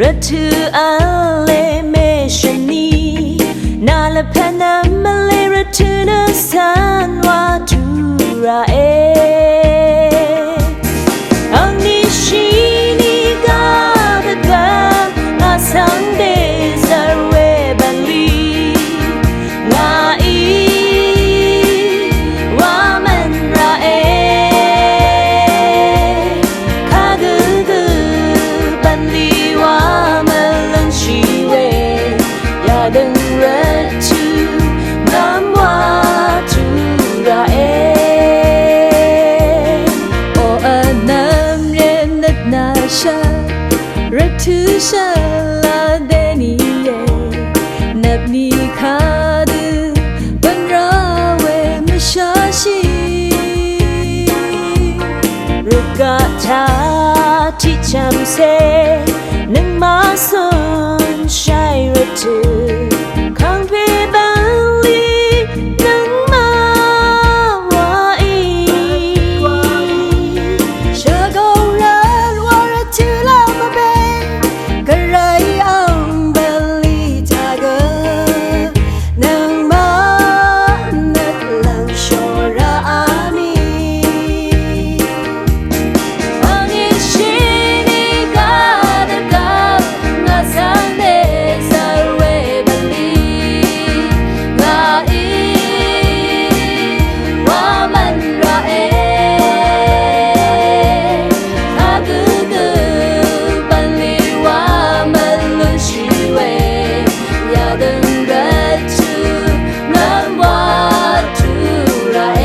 ระทืออาเลเมชนีนาละพนามาเลระทือนาสานวาทูราเออังนิชินิกาเดกาอาสังเดซาเวบันลีงาอีวามันราเอคากุกุบันลีวามันลังชีเวยาดังระทูน้ำวาทูราเอโออาน้ำเรียนนัดนาชาระทูชาลาเดนีเยนับนีคาดูบันราเวมชาชีรุกาทาที่จำเซนึงมาสนใช่ระทูข้างเพบังลีนึงมาวาอีเชื่อก็รักว่าระทูแล้วมาเบกะไรอังเบลีทากะนึงมาเน็ตลังโชราอามีอังอิชินิกาเดกางาซังเดซาเวบันลีงาอีวามันราเอคากุกุบันลีวามันลุนชีเวยาดังระทูน้ำวาทูราเอ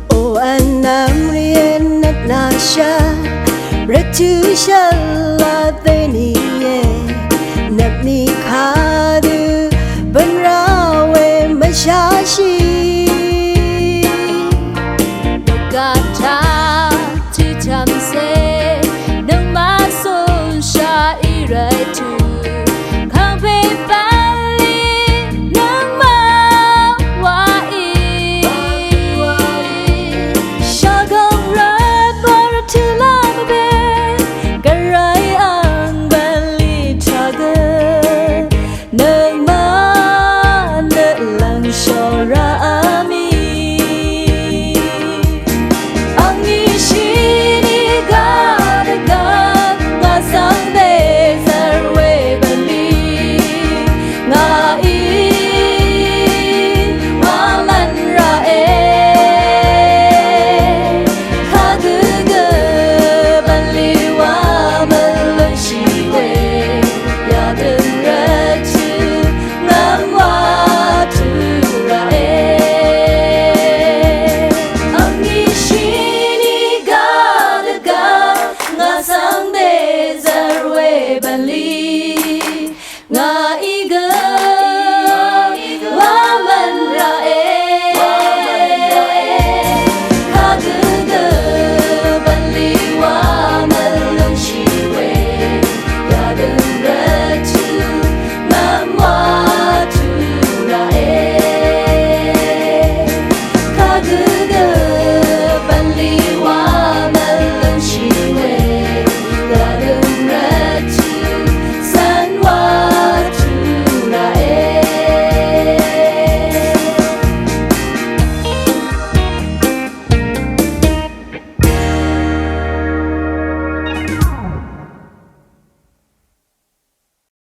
โออันน้ำเรียนนัดนาชาระทูชาลาเต